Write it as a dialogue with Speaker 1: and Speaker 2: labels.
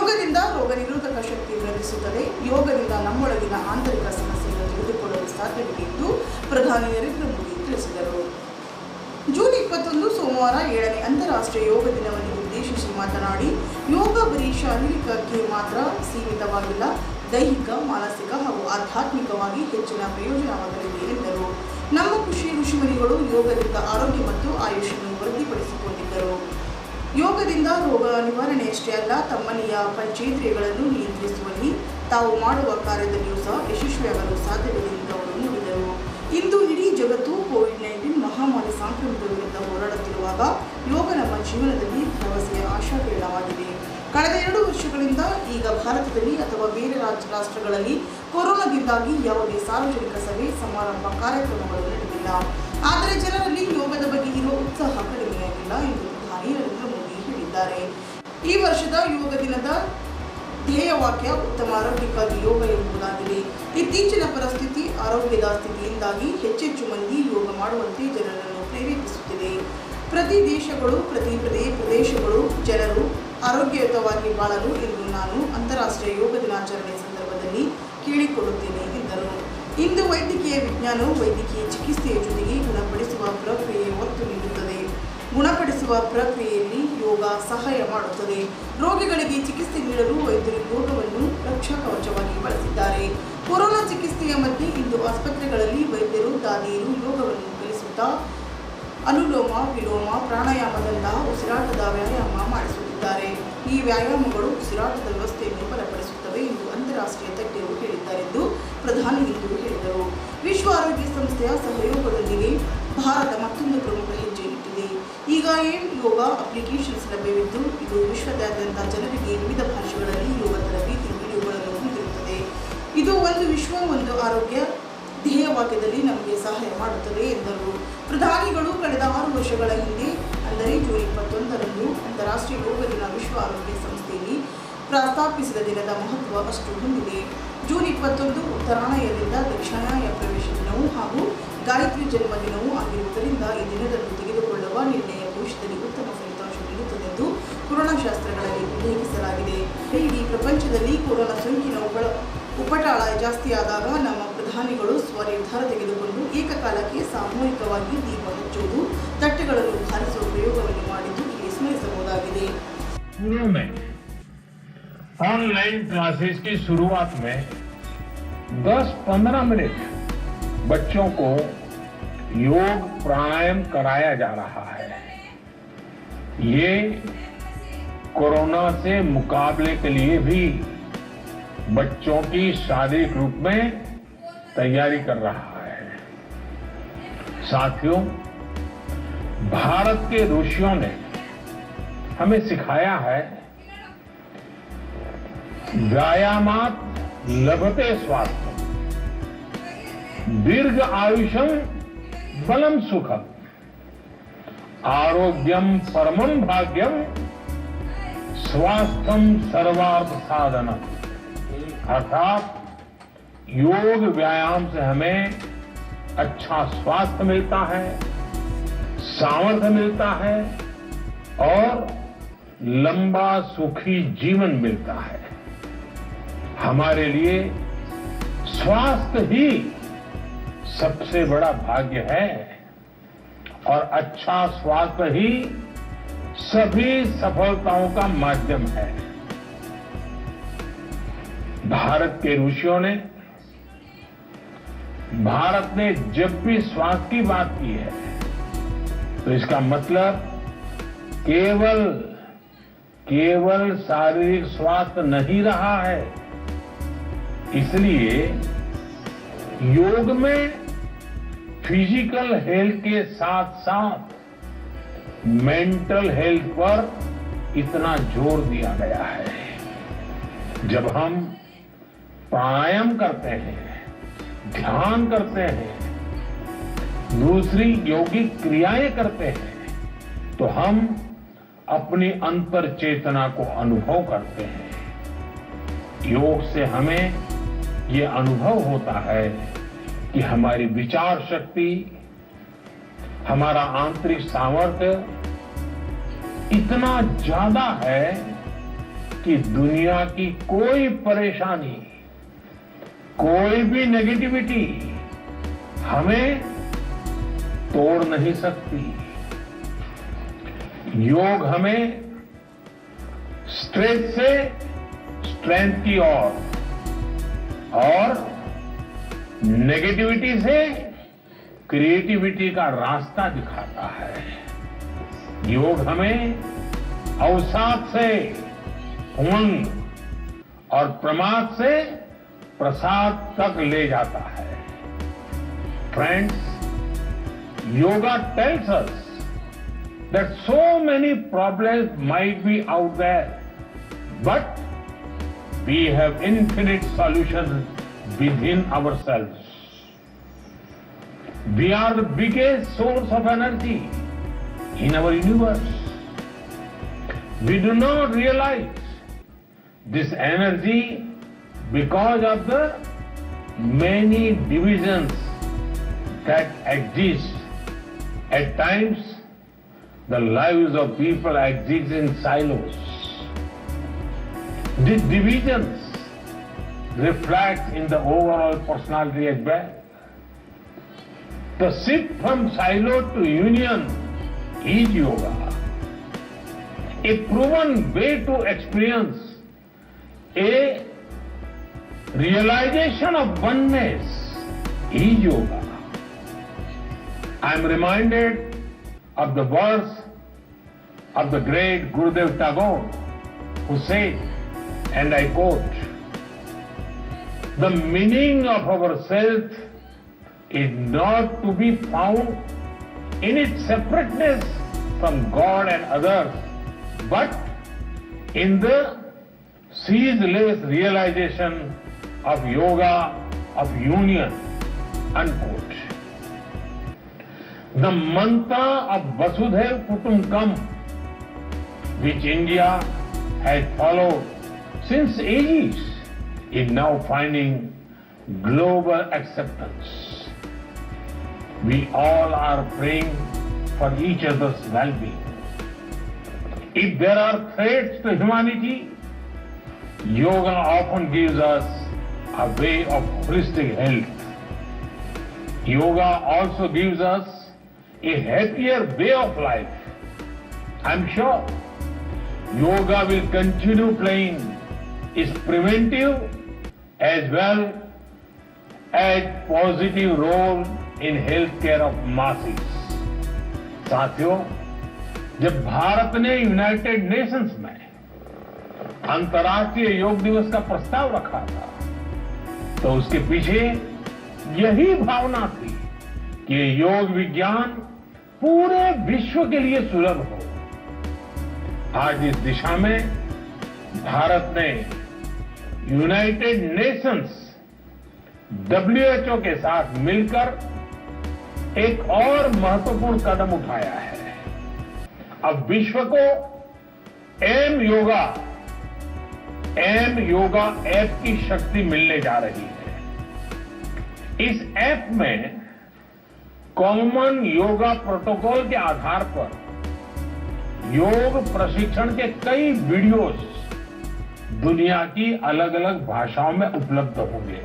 Speaker 1: ಯೋಗದಿಂದ ರೋಗ ನಿರೋಧಕ ಶಕ್ತಿ ವೃದ್ಧಿಸುತ್ತದೆ. ಯೋಗದಿಂದ ನಮ್ಮೊಳಗಿನ ಆಂತರಿಕ ಸಮಸ್ಯೆಗಳನ್ನು ತಿಳಿದುಕೊಳ್ಳಲು ಸಾಧ್ಯವಿದೆ ಎಂದು ಪ್ರಧಾನಿ ನರೇಂದ್ರ ಮೋದಿ ತಿಳಿಸಿದರು. ಜೂನ್ 21 ಸೋಮವಾರ 7ನೇ ಅಂತಾರಾಷ್ಟ್ರೀಯ ಯೋಗ ದಿನವನ್ನು ಉದ್ದೇಶಿಸಿ ಮಾತನಾಡಿ, ಯೋಗ ಬರೀ ಶಾರೀರಿಕಕ್ಕೆ ಮಾತ್ರ ಸೀಮಿತವಾಗಿಲ್ಲ, ದೈಹಿಕ, ಮಾನಸಿಕ ಹಾಗೂ ಆಧ್ಯಾತ್ಮಿಕವಾಗಿ ಹೆಚ್ಚಿನ ಪ್ರಯೋಜನವಾಗಲಿದೆ ಎಂದರು. ನಮ್ಮ ಕೃಷಿ ಋಷಿಮುನಿಗಳು ಯೋಗದಿಂದ ಆರೋಗ್ಯ ಮತ್ತು ಆಯುಷನ್ನು ವೃದ್ಧಿಪಡಿಸಿಕೊಂಡಿದ್ದರು. ಯೋಗದಿಂದ ರೋಗ ನಿವಾರಣೆಯಷ್ಟೇ ಅಲ್ಲ, ತಮ್ಮನೆಯ ಪಂಚೇಂದ್ರಿಯಗಳನ್ನು ನಿಯಂತ್ರಿಸುವಲ್ಲಿ ತಾವು ಮಾಡುವ ಕಾರ್ಯದಲ್ಲಿಯೂ ಸಹ ಯಶಸ್ವಿಯಾಗಲು ಸಾಧ್ಯವಿದೆ ಎಂದು ಅವರು ನುಡಿದರು. ಇಂದು ಇಡೀ ಜಗತ್ತು ಕೋವಿಡ್-19 ಮಹಾಮಾರಿ ಸಾಂಕ್ರಾಮಿಕದ ವಿರುದ್ಧ ಹೋರಾಡುತ್ತಿರುವಾಗ ಯೋಗ ನಮ್ಮ ಜೀವನದಲ್ಲಿ ಭರವಸೆಯ ಆಶಾಕಿರಣವಾಗಿದೆ. ಕಳೆದ 2 ವರ್ಷಗಳಿಂದ ಈಗ ಭಾರತದಲ್ಲಿ ಅಥವಾ ಬೇರೆ ರಾಷ್ಟ್ರಗಳಲ್ಲಿ ಕೊರೋನಾದಿಂದಾಗಿ ಯಾವುದೇ ಸಾರ್ವಜನಿಕ ಸಭೆ, ಸಮಾರಂಭ, ಕಾರ್ಯಕ್ರಮಗಳು ನಡೆದಿಲ್ಲ. ಆದರೆ ಜನರಲ್ಲಿ ಯೋಗದ ಬಗ್ಗೆ ಇರುವ ಉತ್ಸಾಹ ಕಡಿಮೆಯಾಗಿಲ್ಲ ಎಂದು ಪ್ರಧಾನಿ ನರೇಂದ್ರ ಮೋದಿ ಹೇಳಿದ್ದಾರೆ. ಈ ವರ್ಷದ ಯೋಗ ದಿನದ ಧ್ಯೇಯವಾಕ್ಯ ಉತ್ತಮ ಆರೋಗ್ಯಕ್ಕಾಗಿ ಯೋಗ ಎಂಬುದಾಗಿದೆ. ಇತ್ತೀಚಿನ ಪರಿಸ್ಥಿತಿ, ಆರೋಗ್ಯದ ಸ್ಥಿತಿಯಿಂದಾಗಿ ಹೆಚ್ಚೆಚ್ಚು ಮಂದಿ ಯೋಗ ಮಾಡುವಂತೆ ಜನರನ್ನು ಪ್ರೇರೇಪಿಸುತ್ತಿದೆ. ಪ್ರತಿ ದೇಶಗಳು, ಪ್ರತಿ ಪ್ರದೇಶಗಳು ಜನರು ಆರೋಗ್ಯಯುತವಾಗಿ ಬಾಳಲು ಎಂದು ನಾನು ಅಂತಾರಾಷ್ಟ್ರೀಯ ಯೋಗ ದಿನಾಚರಣೆ ಸಂದರ್ಭದಲ್ಲಿ ಕೇಳಿಕೊಳ್ಳುತ್ತೇನೆ ಎಂದರು. ಇಂದು ವೈದ್ಯಕೀಯ ವಿಜ್ಞಾನವು ವೈದ್ಯಕೀಯ ಚಿಕಿತ್ಸೆಯ ಜೊತೆಗೆ ಗುಣಪಡಿಸುವ ಪ್ರಕ್ರಿಯೆ ಒತ್ತು ನೀಡುತ್ತದೆ. ಗುಣಪಡಿಸುವ ಪ್ರಕ್ರಿಯೆಯಲ್ಲಿ ಯೋಗ ಸಹಾಯ ಮಾಡುತ್ತದೆ. ರೋಗಿಗಳಿಗೆ ಚಿಕಿತ್ಸೆ ನೀಡಲು ವೈದ್ಯರು ಯೋಗವನ್ನು ರಕ್ಷಾ ಕವಚವಾಗಿ ಬಳಸಿದ್ದಾರೆ. ಕೊರೋನಾ ಚಿಕಿತ್ಸೆಯ ಮಧ್ಯೆ ಇಂದು ಆಸ್ಪತ್ರೆಗಳಲ್ಲಿ ವೈದ್ಯರು, ದಾದಿಯರು ಯೋಗವನ್ನು ಕಲಿಸುತ್ತಾ ಅನುಲೋಮ ವಿಲೋಮ, ಪ್ರಾಣಾಯಾಮದಂತಹ ಉಸಿರಾಟದ ವ್ಯಾಯಾಮ ಮಾಡಿಸುತ್ತಿದ್ದಾರೆ. ಈ ವ್ಯಾಯಾಮಗಳು ಉಸಿರಾಟದ ವ್ಯವಸ್ಥೆಯನ್ನು ಬಲಪಡಿಸುತ್ತವೆ ಎಂದು ಅಂತಾರಾಷ್ಟ್ರೀಯ ತಜ್ಞರು ಹೇಳಿದ್ದಾರೆ ಎಂದು ಪ್ರಧಾನಿ ಇಂದು ಹೇಳಿದರು. ವಿಶ್ವ ಆರೋಗ್ಯ ಸಂಸ್ಥೆಯ ಸಹಯೋಗದೊಂದಿಗೆ ಭಾರತ ಮತ್ತೊಂದು ಪ್ರಮುಖ ಹೆಜ್ಜೆ ಇಟ್ಟಿದೆ. ಈಗ ಯೋಗ ಅಪ್ಲಿಕೇಶನ್ಸ್ ಲಭ್ಯವಿದ್ದು, ಇದು ವಿಶ್ವದಾದ್ಯಂತ ಜನರಿಗೆ ವಿವಿಧ ಭಾಷೆಗಳಲ್ಲಿ ಯೋಗ ತರಬೇತಿ ವಿಡಿಯೋಗಳನ್ನು ಹೊಂದಿರುತ್ತದೆ. ಇದು ಒಂದು ವಿಶ್ವ ಒಂದು ಆರೋಗ್ಯ ಧ್ಯೇಯವಾಕ್ಯದಲ್ಲಿ ನಮಗೆ ಸಹಾಯ ಮಾಡುತ್ತದೆ ಎಂದರು. ಪ್ರಧಾನಿಗಳು ಕಳೆದ 6 ವರ್ಷಗಳ ಹಿಂದೆ ಅಂದರೆ ಜೂನ್ 21ರಂದು ಅಂತಾರಾಷ್ಟ್ರೀಯ ಯೋಗ ದಿನ ವಿಶ್ವ ಆರೋಗ್ಯ ಸಂಸ್ಥೆಯಲ್ಲಿ ಪ್ರಸ್ತಾಪಿಸಿದ ದಿನದ ಮಹತ್ವ ಅಷ್ಟು ಹೊಂದಿದೆ. ಜೂನ್ 21 ಉತ್ತರಾಯಣದಿಂದ ದಕ್ಷಿಣಾಯನ ಪ್ರವೇಶ ದಿನವೂ ಹಾಗೂ ಗಾಯತ್ರಿ ಜನ್ಮ ದಿನವೂ ಆಗಿರುವುದರಿಂದ ಈ ದಿನದಂದು ತೆಗೆದುಕೊಳ್ಳುವ ನಿರ್ಣಯ ಭವಿಷ್ಯದಲ್ಲಿ ಉತ್ತಮ ಫಲಿತಾಂಶ ನೀಡುತ್ತದೆಂದು ಪುರಾಣ ಶಾಸ್ತ್ರಗಳಲ್ಲಿ ಉಲ್ಲೇಖಿಸಲಾಗಿದೆ. ಇಡೀ ಪ್ರಪಂಚದಲ್ಲಿ ಕೊರೋನಾ ಸೋಂಕಿನ ಉಪಟಳ ಜಾಸ್ತಿಯಾದಾಗ ನಮ್ಮ ಪ್ರಧಾನಿಗಳು ಸ್ವನಿರ್ಧಾರ ತೆಗೆದುಕೊಂಡು ಏಕಕಾಲಕ್ಕೆ ಸಾಮೂಹಿಕವಾಗಿ ದೀಪ ಹಚ್ಚುವುದು, ತಟ್ಟೆಗಳನ್ನು ಹಾರಿಸುವ ಪ್ರಯೋಗವನ್ನು ಮಾಡಿದ್ದು ಇಲ್ಲಿ ಸ್ಮರಿಸಬಹುದಾಗಿದೆ.
Speaker 2: ऑनलाइन क्लासेस की शुरुआत में 10-15 मिनट बच्चों को योग प्राणायाम कराया जा रहा है. ये कोरोना से मुकाबले के लिए भी बच्चों की शारीरिक रूप में तैयारी कर रहा है. साथियों, भारत के ऋषियों ने हमें सिखाया है, व्यायामात लभते स्वास्थ्य, दीर्घ आयुषम बलम सुखम, आरोग्यम परमं भाग्यम, स्वास्थ्यम सर्वार्थ साधनम. अर्थात योग व्यायाम से हमें अच्छा स्वास्थ्य मिलता है, सामर्थ्य मिलता है और लंबा सुखी जीवन मिलता है. हमारे लिए स्वास्थ्य ही सबसे बड़ा भाग्य है और अच्छा स्वास्थ्य ही सभी सफलताओं का माध्यम है. भारत के ऋषियों ने भारत ने जब भी स्वास्थ्य की बात की है तो इसका मतलब केवल शारीरिक स्वास्थ्य नहीं रहा है. इसलिए योग में फिजिकल हेल्थ के साथ साथ मेंटल हेल्थ पर इतना जोर दिया गया है. जब हम प्राणायाम करते हैं, ध्यान करते हैं, दूसरी यौगिक क्रियाएं करते हैं तो हम अपनी अंतर चेतना को अनुभव करते हैं. योग से हमें ये अनुभव होता है कि हमारी विचार शक्ति, हमारा आंतरिक सामर्थ्य इतना ज्यादा है कि दुनिया की कोई परेशानी, कोई भी नेगेटिविटी हमें तोड़ नहीं सकती। योग हमें स्ट्रेस से स्ट्रेंथ की ओर और नेगेटिविटी से क्रिएटिविटी का रास्ता दिखाता है। योग हमें अवसाद से उमंग और प्रमाद से प्रसाद तक ले जाता है। Friends, yoga tells us that so many problems might be out there, but we have infinite solutions within ourselves. We are the biggest source of energy in our universe. We do not realize this energy because of the many divisions that exist. At times, the lives of people exist in silos. These divisions reflect in the overall personality as well. The shift from silo to union is yoga. A proven way to experience a realization of oneness is yoga. I am reminded of the words of the great Gurudev Tagore, who said, and I quote, "The meaning of our self is not to be found in its separateness from God and others, but in the ceaseless realization of yoga, of union," unquote. The mantra of Vasudhaiv Kutumbakam, which India has followed since ages, is now finding global acceptance. We all are praying for each other's well-being. If there are threats to humanity, yoga often gives us a way of holistic health. Yoga also gives us a happier way of life. I'm sure yoga will continue playing its preventive as well as positive role in healthcare of masses. साथियों, जब भारत ने United Nations में अंतर्राष्ट्रीय योग दिवस का प्रस्ताव रखा था, तो उसके पीछे यही भावना थी कि योग विज्ञान पूरे विश्व के लिए सुलभ हो। आज इस दिशा में भारत ने यूनाइटेड नेशंस WHO के साथ मिलकर एक और महत्वपूर्ण कदम उठाया है। अब विश्व को एम योगा ऐप की शक्ति मिलने जा रही है। इस ऐप में कॉमन योगा प्रोटोकॉल के आधार पर योग प्रशिक्षण के कई वीडियोस दुनिया की अलग अलग भाषाओं में उपलब्ध होंगे।